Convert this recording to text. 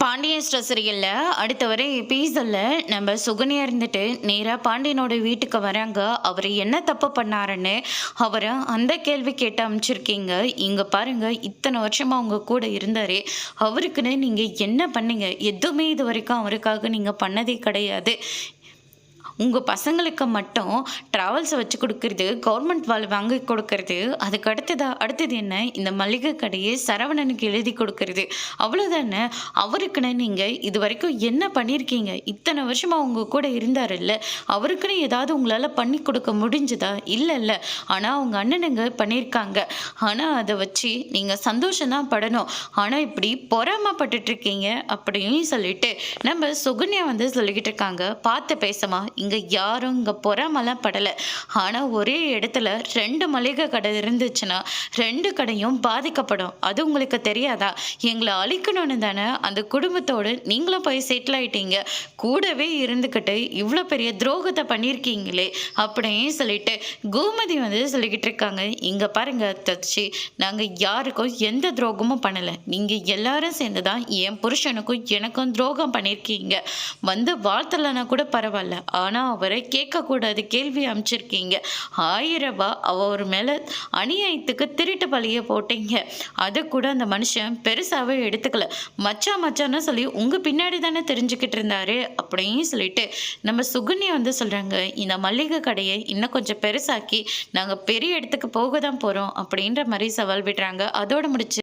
Pandian store சீரியல்ல அடுத்த வர எபிசோட்ல நம்ம சுகன்யா இருந்துட்டு நேரா பாண்டியனோட வீட்டுக்கு வராங்க. அவர் என்ன தப்பு பண்ணாருன்னு அவரை அந்த கேள்வி கேட்டு அனுப்பிச்சிருக்கீங்க. இங்க பாருங்க, இத்தனை வருஷமா உங்க கூட இருந்தாரே, அவருக்குன்னு நீங்க என்ன பண்ணீங்க? எதுவுமே இது வரைக்கும் அவருக்காக நீங்க பண்ணதே கிடையாது. உங்கள் பசங்களுக்கு மட்டும் ட்ராவல்ஸை வச்சு கொடுக்கறது, கவர்மெண்ட் வாங்கி கொடுக்கறது, அதுக்கு அடுத்தது என்ன, இந்த மளிகை கடையை சரவணனுக்கு எழுதி கொடுக்கறது, அவ்வளோதானே. அவருக்குன்னு நீங்கள் இது வரைக்கும் என்ன பண்ணியிருக்கீங்க? இத்தனை வருஷமாக உங்கள் கூட இருந்தாருல்ல, அவருக்குன்னு ஏதாவது உங்களால் பண்ணி கொடுக்க முடிஞ்சுதா? இல்லை. ஆனால் அவங்க அண்ணனுங்க பண்ணியிருக்காங்க. ஆனால் அதை வச்சு நீங்கள் சந்தோஷம்தான் படணும். ஆனால் இப்படி பொறாமப்பட்டுட்ருக்கீங்க அப்படின்னு சொல்லிட்டு நம்ம சுகன்யா சொல்லிக்கிட்டு இருக்காங்க. பார்த்து பேசமா, இங்கே யாரும் இங்கே பொறாமலாம் படலை. ஆனால் ஒரே இடத்துல 2 மளிகை கடை இருந்துச்சுன்னா 2 கடையும் பாதிக்கப்படும். அது உங்களுக்கு தெரியாதா? எங்களை அழிக்கணும்னு தானே அந்த குடும்பத்தோடு நீங்களும் போய் செட்டில் ஆயிட்டீங்க. கூடவே இருந்துக்கிட்டு இவ்வளோ பெரிய துரோகத்தை பண்ணியிருக்கீங்களே அப்படின்னு சொல்லிட்டு கோமதி சொல்லிக்கிட்டு இருக்காங்க. இங்கே பாருங்க தச்சி, நாங்கள் யாருக்கும் எந்த துரோகமும் பண்ணலை. நீங்கள் எல்லாரும் சேர்ந்து தான் என் புருஷனுக்கும் எனக்கும் துரோகம் பண்ணியிருக்கீங்க. வாழ்த்தலைன்னா கூட பரவாயில்ல, ஆனால் அவரை கேட்கக்கூடாது கேள்வி அமைச்சிருக்கீங்க. 1000 ரூபாய் அவர் மேலே அநியாயத்துக்கு திருட்டு பழிய போட்டீங்க. அதை கூட அந்த மனுஷன் பெருசாகவே எடுத்துக்கல. மச்சான்னு சொல்லி உங்கள் பின்னாடி தானே தெரிஞ்சுக்கிட்டு இருந்தாரு அப்படின்னு சொல்லிட்டு நம்ம சுகன்யா சொல்கிறாங்க. இந்த மளிகை கடையை இன்னும் கொஞ்சம் பெருசாக்கி நாங்கள் பெரிய இடத்துக்கு போக தான் போகிறோம் அப்படின்ற மாதிரி சவால் விடுறாங்க. அதோட முடிச்சு